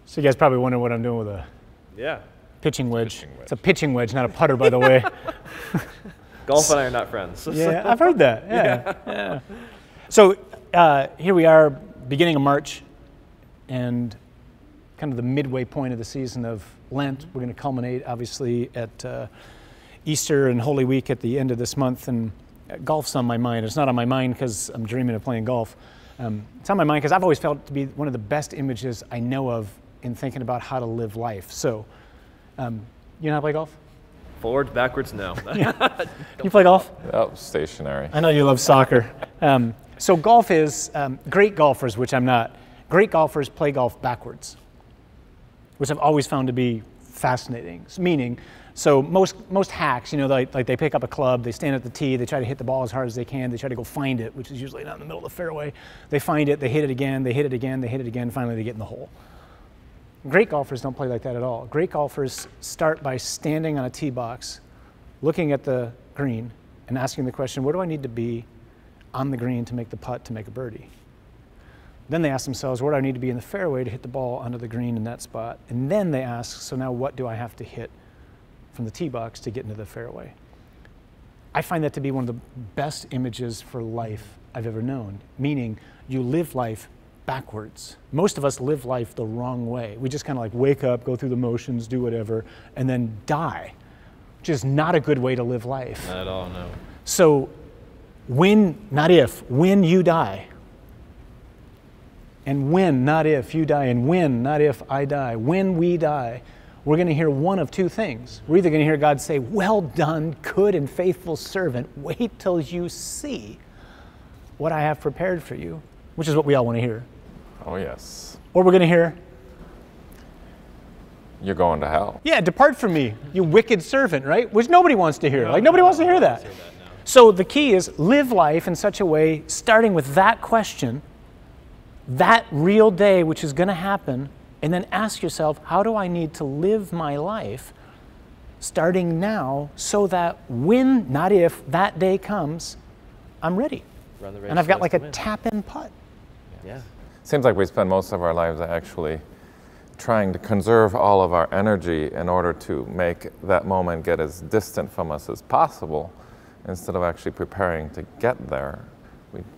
So you guys probably wonder what I'm doing with a pitching wedge. It's a pitching wedge, not a putter, by the way. Golf and I are not friends. Yeah, I've heard that. Yeah. So here we are, beginning of March, and kind of the midway point of the season of Lent. We're going to culminate, obviously, at Easter and Holy Week at the end of this month. And golf's on my mind. It's not on my mind because I'm dreaming of playing golf. It's on my mind because I've always felt it to be one of the best images I know of in thinking about how to live life. So, you know how to play golf? Forwards, backwards, no. You play golf? Oh, stationary. I know you love soccer. So golf is, great golfers, which I'm not, great golfers play golf backwards, which I've always found to be fascinating. Meaning, so most hacks, you know, like they pick up a club, they stand at the tee, they try to hit the ball as hard as they can, they try to go find it, which is usually not in the middle of the fairway. They find it, they hit it again, they hit it again, they hit it again, finally they get in the hole. Great golfers don't play like that at all. Great golfers start by standing on a tee box, looking at the green, and asking the question, where do I need to be on the green to make the putt to make a birdie? Then they ask themselves, where do I need to be in the fairway to hit the ball onto the green in that spot? And then they ask, so now what do I have to hit from the tee box to get into the fairway? I find that to be one of the best images for life I've ever known, meaning you live life backwards. Most of us live life the wrong way. We just kind of like wake up, go through the motions, do whatever, and then die, which is not a good way to live life. Not at all, no. So when, not if, when you die, and when, not if, you die, and when, not if, I die, when we die, we're going to hear one of two things. We're either going to hear God say, well done, good and faithful servant, wait till you see what I have prepared for you, which is what we all want to hear. Oh, yes. Or we're going to hear, You're going to hell. yeah, depart from me, you wicked servant, right? Which nobody wants to hear. Like, nobody wants to hear that. No. So the key is live life in such a way, starting with that question, that real day which is going to happen, and then ask yourself, how do I need to live my life starting now so that when, not if, that day comes, I'm ready. Run the race And I've got so like as a to win. tap-in putt. Yeah. Seems like we spend most of our lives actually trying to conserve all of our energy in order to make that moment get as distant from us as possible instead of actually preparing to get there.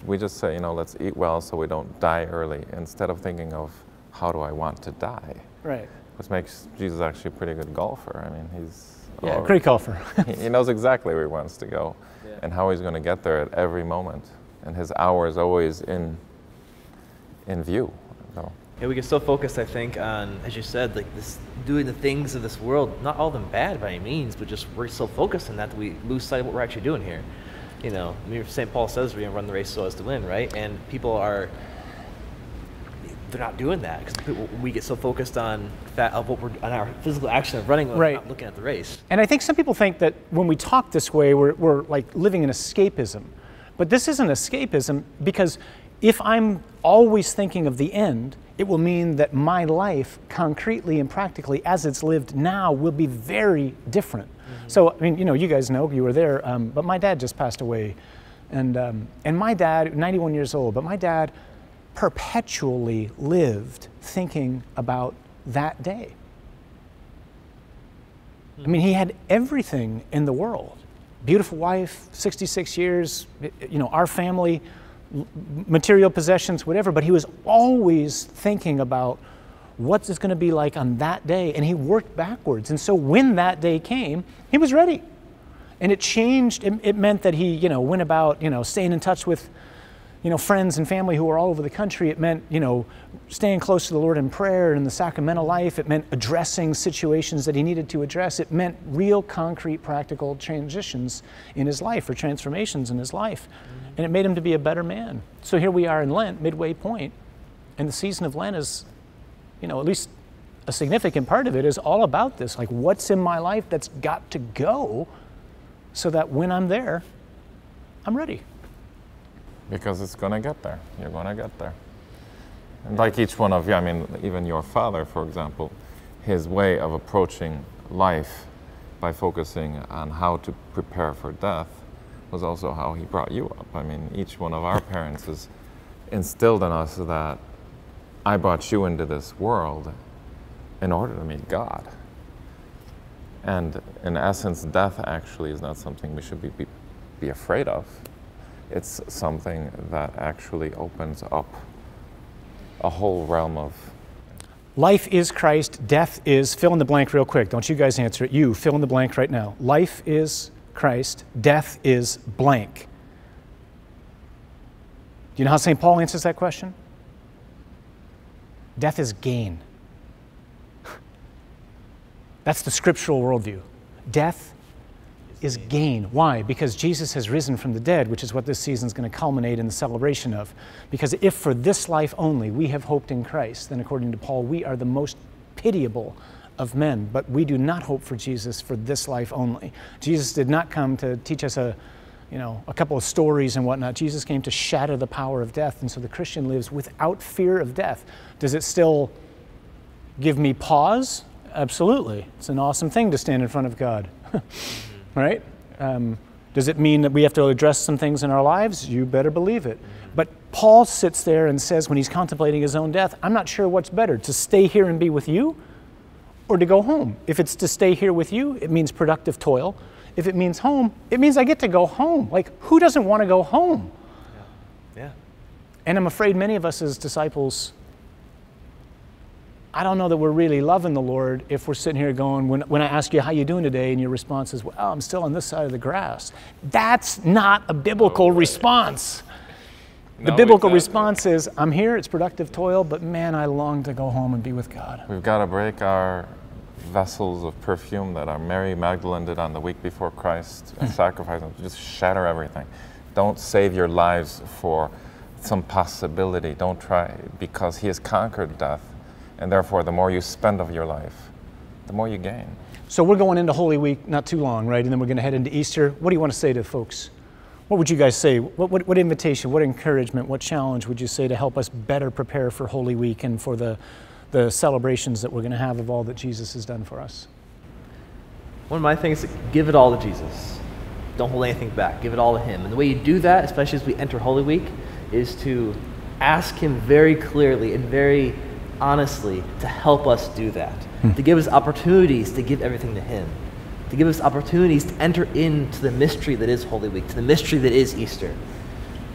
We just say, you know, let's eat well so we don't die early instead of thinking of how do I want to die. Right. Which makes Jesus actually a pretty good golfer. I mean, he's Great golfer. he knows exactly where he wants to go and how he's going to get there at every moment. And his hour is always in view. So. Yeah, we get so focused, I think, on, as you said, like this, doing the things of this world, not all of them bad by any means, but just we're so focused on that we lose sight of what we're actually doing here. You know, I mean, St. Paul says we're going to run the race so as to win, right? And people they're not doing that because we get so focused on on our physical action of running, right. Not looking at the race. And I think some people think that when we talk this way, we're like living in escapism. But this isn't escapism, because if I'm always thinking of the end, it will mean that my life, concretely and practically, as it's lived now, will be very different. Mm-hmm. So, I mean, you know, you guys know, you were there, but my dad just passed away. And my dad, 91 years old, but my dad perpetually lived thinking about that day. I mean, he had everything in the world. Beautiful wife, 66 years, you know, our family, material possessions, whatever, but he was always thinking about what's it going to be like on that day, and he worked backwards. And so when that day came, he was ready. And it changed, it meant that he, you know, went about, you know, staying in touch with, you know, friends and family who were all over the country. It meant, you know, staying close to the Lord in prayer and in the sacramental life. It meant addressing situations that he needed to address. It meant real, concrete, practical transitions in his life, or transformations in his life. Mm-hmm. And it made him to be a better man. So here we are in Lent, midway point, and the season of Lent is, you know, at least a significant part of it is all about this. Like, what's in my life that's got to go so that when I'm there, I'm ready. Because it's going to get there. You're going to get there. And like each one of you, I mean, even your father, for example, his way of approaching life by focusing on how to prepare for death was also how he brought you up. I mean, each one of our parents has instilled in us that I brought you into this world, in order to meet God. And in essence, death actually is not something we should be afraid of. It's something that actually opens up a whole realm of... Life is Christ, death is, fill in the blank real quick. Don't you guys answer it. You, fill in the blank right now. Life is Christ, death is blank. Do you know how St. Paul answers that question? Death is gain. That's the scriptural worldview. Death is gain. Why? Because Jesus has risen from the dead, which is what this season is going to culminate in the celebration of. Because if for this life only we have hoped in Christ, then according to Paul, we are the most pitiable of men. But we do not hope for Jesus for this life only. Jesus did not come to teach us a couple of stories and whatnot. Jesus came to shatter the power of death. And so the Christian lives without fear of death. Does it still give me pause? Absolutely. It's an awesome thing to stand in front of God. Right? Does it mean that we have to address some things in our lives? You better believe it. But Paul sits there and says, when he's contemplating his own death, I'm not sure what's better, to stay here and be with you or to go home. If it's to stay here with you, it means productive toil. If it means home, it means I get to go home. Like, who doesn't want to go home? Yeah. And I'm afraid many of us as disciples, I don't know that we're really loving the Lord if we're sitting here going, when I ask you how you doing today, and your response is, well, I'm still on this side of the grass. That's not a biblical response. The biblical response is, I'm here, it's productive toil, but man, I long to go home and be with God. We've got to break our vessels of perfume that our Mary Magdalene did on the week before Christ and sacrifice them. Just shatter everything. Don't save your lives for some possibility. Don't try, because he has conquered death. And therefore, the more you spend of your life, the more you gain. So we're going into Holy Week not too long, right? And then we're going to head into Easter. What do you want to say to folks? What would you guys say? What invitation, what encouragement, what challenge would you say to help us better prepare for Holy Week and for the celebrations that we're going to have of all that Jesus has done for us? One of my things is give it all to Jesus. Don't hold anything back. Give it all to him. And the way you do that, especially as we enter Holy Week, is to ask him very clearly and very honestly to help us do that, to give us opportunities to give everything to him, to give us opportunities to enter into the mystery that is Holy Week, to the mystery that is Easter.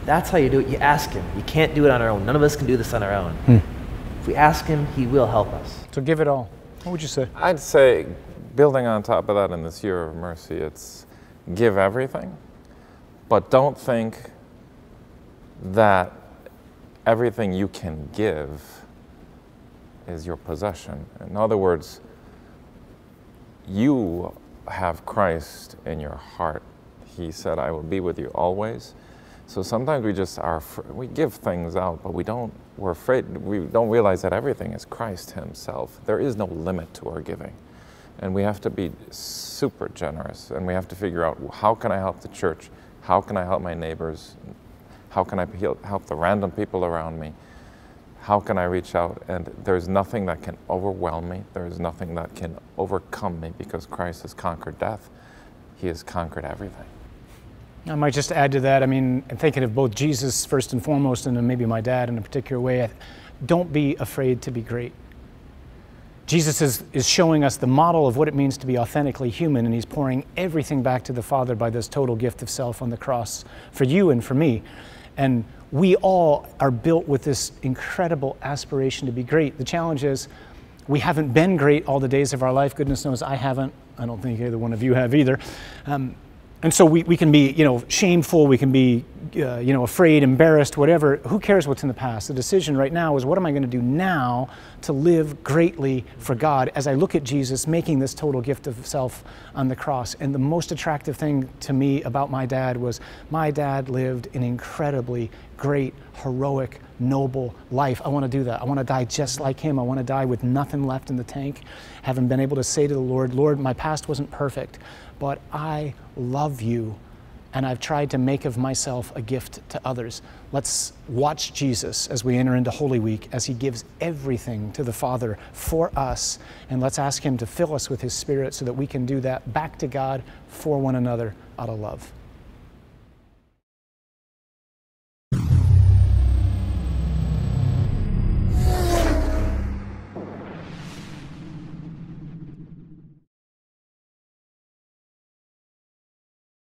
That's how you do it. You ask him. You can't do it on our own. None of us can do this on our own. If we ask him, he will help us. So give it all. What would you say? I'd say, building on top of that in this year of mercy, it's give everything, but don't think that everything you can give is your possession. In other words, you have Christ in your heart. He said, I will be with you always. So sometimes we give things out, but we're afraid, we don't realize that everything is Christ himself. There is no limit to our giving. And we have to be super generous, and we have to figure out, how can I help the church? How can I help my neighbors? How can I help the random people around me? How can I reach out? And there's nothing that can overwhelm me. There is nothing that can overcome me, because Christ has conquered death. He has conquered everything. I might just add to that, I'm thinking of both Jesus first and foremost, and then maybe my dad in a particular way. Don't be afraid to be great. Jesus is showing us the model of what it means to be authentically human, and he's pouring everything back to the Father by this total gift of self on the cross for you and for me. And we all are built with this incredible aspiration to be great. The challenge is we haven't been great all the days of our life. Goodness knows I haven't. I don't think either one of you have either. And so we can be, shameful, we can be, afraid, embarrassed, whatever. Who cares what's in the past? The decision right now is, what am I going to do now to live greatly for God as I look at Jesus making this total gift of self on the cross? And the most attractive thing to me about my dad was my dad lived an incredibly great, heroic, noble life. I want to do that. I want to die just like him. I want to die with nothing left in the tank, having been able to say to the Lord, Lord, my past wasn't perfect, but I love you, and I've tried to make of myself a gift to others. Let's watch Jesus as we enter into Holy Week, as he gives everything to the Father for us, and let's ask him to fill us with his Spirit so that we can do that back to God for one another out of love.